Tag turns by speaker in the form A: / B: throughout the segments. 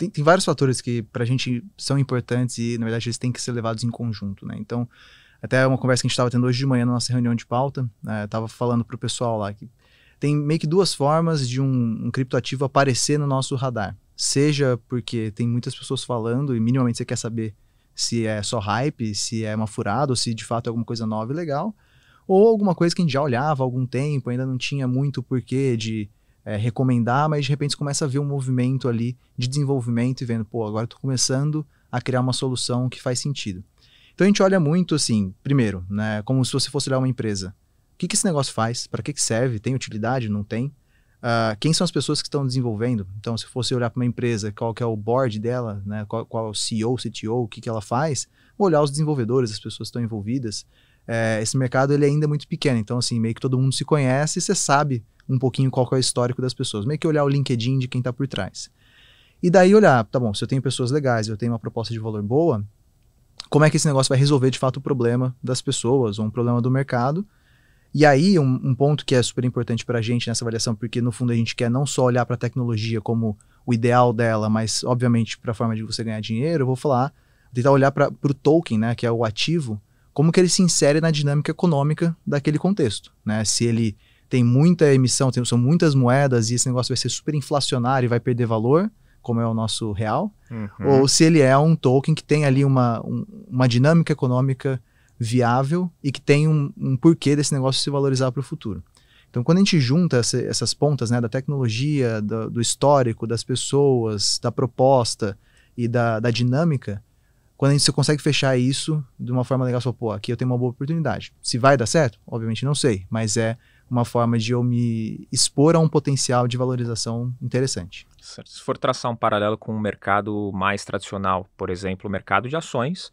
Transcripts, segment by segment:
A: tem vários fatores que pra gente são importantes e, na verdade, eles têm que ser levados em conjunto, né? Então, até uma conversa que a gente estava tendo hoje de manhã na nossa reunião de pauta, tava falando pro pessoal lá que tem meio que duas formas de um criptoativo aparecer no nosso radar. Seja porque tem muitas pessoas falando e minimamente você quer saber se é só hype, se é uma furada ou se de fato é alguma coisa nova e legal, ou alguma coisa que a gente já olhava há algum tempo, ainda não tinha muito porquê de recomendar, mas de repente você começa a ver um movimento ali de desenvolvimento e vendo, pô, agora eu tô começando a criar uma solução que faz sentido. Então a gente olha muito assim, primeiro, né, como se você fosse olhar uma empresa. O que esse negócio faz? Para que serve? Tem utilidade? Não tem? Quem são as pessoas que estão desenvolvendo? Então, se fosse olhar para uma empresa, qual que é o board dela, né? Qual é o CEO, CTO, o que ela faz? Olhar os desenvolvedores, as pessoas que estão envolvidas. Esse mercado ele ainda é muito pequeno, então assim, meio que todo mundo se conhece e você sabe um pouquinho qual que é o histórico das pessoas. Meio que olhar o LinkedIn de quem está por trás. E daí olhar, tá bom, se eu tenho pessoas legais, eu tenho uma proposta de valor boa, como é que esse negócio vai resolver de fato o problema das pessoas ou um problema do mercado? E aí, um ponto que é super importante para a gente nessa avaliação, porque no fundo a gente quer não só olhar para a tecnologia como o ideal dela, mas obviamente para a forma de você ganhar dinheiro, eu vou tentar olhar para o token, né, que é o ativo, como que ele se insere na dinâmica econômica daquele contexto, né? Se ele tem muita emissão, são muitas moedas e esse negócio vai ser super inflacionário e vai perder valor, como é o nosso real, ou se ele é um token que tem ali uma dinâmica econômica viável e que tem um porquê desse negócio se valorizar para o futuro. Então, quando a gente junta essas pontas, né, da tecnologia, do histórico, das pessoas, da proposta e da dinâmica, quando a gente consegue fechar isso de uma forma legal, você fala, pô, aqui eu tenho uma boa oportunidade. Se vai dar certo? Obviamente não sei, mas é uma forma de eu me expor a um potencial de valorização interessante.
B: Certo. Se for traçar um paralelo com o mercado mais tradicional, por exemplo, o mercado de ações,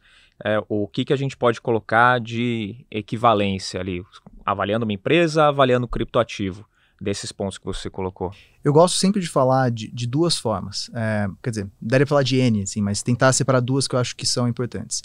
B: o que a gente pode colocar de equivalência ali, avaliando uma empresa, avaliando o criptoativo, desses pontos que você colocou?
A: Eu gosto sempre de falar de duas formas, quer dizer, daria pra falar de N, assim, mas tentar separar duas que eu acho que são importantes.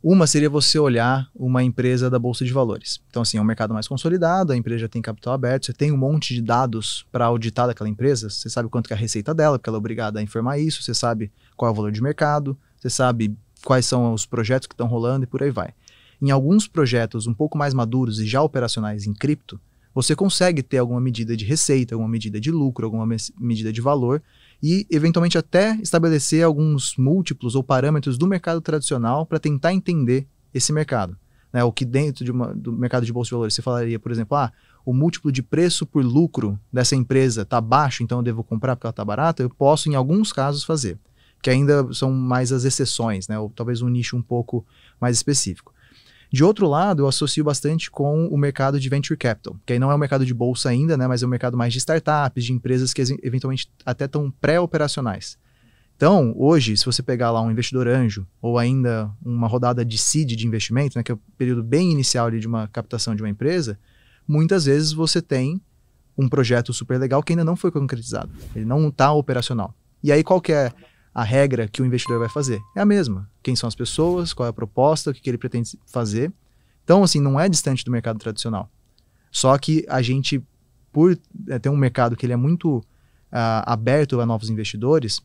A: Uma seria você olhar uma empresa da Bolsa de Valores. Então, assim, é um mercado mais consolidado, a empresa já tem capital aberto, você tem um monte de dados para auditar daquela empresa, você sabe quanto que é a receita dela, porque ela é obrigada a informar isso, você sabe qual é o valor de mercado, você sabe quais são os projetos que estão rolando e por aí vai. Em alguns projetos um pouco mais maduros e já operacionais em cripto, você consegue ter alguma medida de receita, alguma medida de lucro, alguma medida de valor e, eventualmente, até estabelecer alguns múltiplos ou parâmetros do mercado tradicional para tentar entender esse mercado. Né? O que dentro do mercado de bolsa de valores você falaria, por exemplo, o múltiplo de preço por lucro dessa empresa está baixo, então eu devo comprar porque ela está barata, eu posso, em alguns casos, fazer. Que ainda são mais as exceções, né? Ou talvez um nicho um pouco mais específico. De outro lado, eu associo bastante com o mercado de venture capital, que aí não é o mercado de bolsa ainda, né, mas é o mercado mais de startups, de empresas que eventualmente até estão pré-operacionais. Então, hoje, se você pegar lá um investidor anjo, ou ainda uma rodada de seed de investimento, né, que é o período bem inicial ali de uma captação de uma empresa, muitas vezes você tem um projeto super legal que ainda não foi concretizado, ele não está operacional. E aí qual que é a regra que o investidor vai fazer? É a mesma. Quem são as pessoas, qual é a proposta, o que ele pretende fazer. Então, assim, não é distante do mercado tradicional. Só que a gente, por ter um mercado que ele é muito aberto a novos investidores,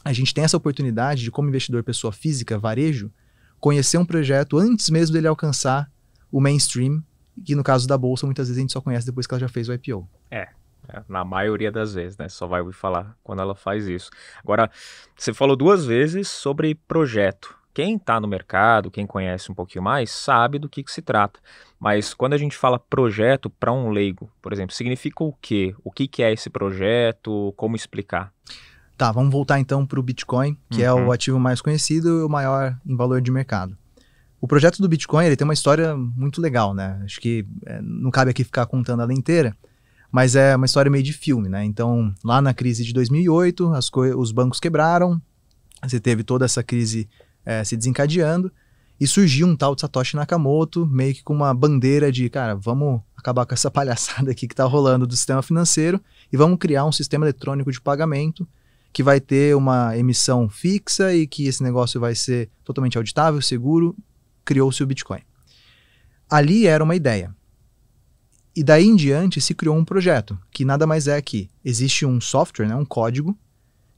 A: a gente tem essa oportunidade de, como investidor pessoa física, varejo, conhecer um projeto antes mesmo dele alcançar o mainstream, que no caso da Bolsa, muitas vezes a gente só conhece depois que ela já fez o IPO.
B: Na maioria das vezes, né? Só vai ouvir falar quando ela faz isso. Agora, você falou 2 vezes sobre projeto. Quem está no mercado, quem conhece um pouquinho mais, sabe do que se trata. Mas quando a gente fala projeto para um leigo, por exemplo, significa o quê? O que é esse projeto? Como explicar?
A: Tá, vamos voltar então para o Bitcoin, que é o ativo mais conhecido e o maior em valor de mercado. O projeto do Bitcoin ele tem uma história muito legal, né? Acho que não cabe aqui ficar contando ela inteira, mas é uma história meio de filme, né? Então, lá na crise de 2008, os bancos quebraram, você teve toda essa crise se desencadeando, e surgiu um tal de Satoshi Nakamoto, meio que com uma bandeira de, cara, vamos acabar com essa palhaçada aqui que tá rolando do sistema financeiro, e vamos criar um sistema eletrônico de pagamento que vai ter uma emissão fixa e que esse negócio vai ser totalmente auditável, seguro. Criou-se o Bitcoin. Ali era uma ideia. E daí em diante se criou um projeto, que nada mais é que existe um software, né, um código,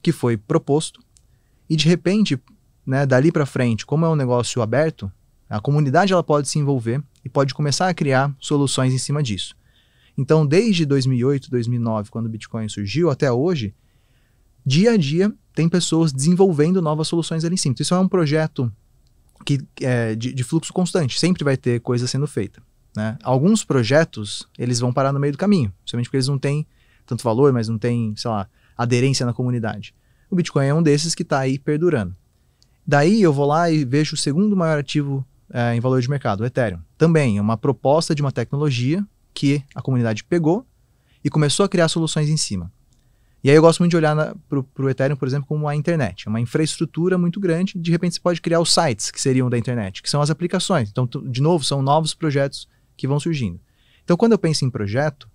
A: que foi proposto, E de repente, né, dali para frente, como é um negócio aberto, a comunidade ela pode se envolver e pode começar a criar soluções em cima disso. Então, desde 2008, 2009, quando o Bitcoin surgiu, até hoje, dia a dia tem pessoas desenvolvendo novas soluções ali em cima. Então, isso é um projeto que é de fluxo constante, sempre vai ter coisa sendo feita, né? Alguns projetos, eles vão parar no meio do caminho, principalmente porque eles não têm tanto valor, mas não têm, sei lá, aderência na comunidade. O Bitcoin é um desses que está aí perdurando. Daí eu vou lá e vejo o segundo maior ativo em valor de mercado, o Ethereum. Também é uma proposta de uma tecnologia que a comunidade pegou e começou a criar soluções em cima. E aí eu gosto muito de olhar para o Ethereum, por exemplo, como uma internet, uma infraestrutura muito grande. De repente você pode criar os sites que seriam da internet, que são as aplicações. Então, de novo, são novos projetos que vão surgindo. Então, quando eu penso em projeto,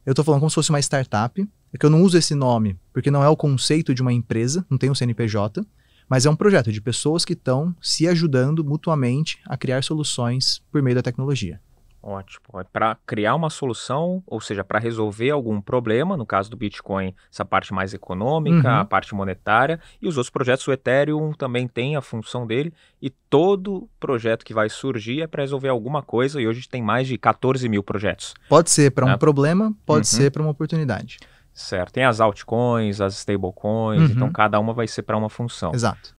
A: eu estou falando como se fosse uma startup, é que eu não uso esse nome porque não é o conceito de uma empresa, não tem um CNPJ, mas é um projeto de pessoas que estão se ajudando mutuamente a criar soluções por meio da tecnologia.
B: Ótimo. É para criar uma solução, ou seja, para resolver algum problema, no caso do Bitcoin, essa parte mais econômica, a parte monetária, e os outros projetos, o Ethereum também tem a função dele, e todo projeto que vai surgir é para resolver alguma coisa, e hoje tem mais de 14 mil projetos.
A: Pode ser para um problema, pode ser para uma oportunidade.
B: Certo. Tem as altcoins, as stablecoins, então cada uma vai ser para uma função.
A: Exato.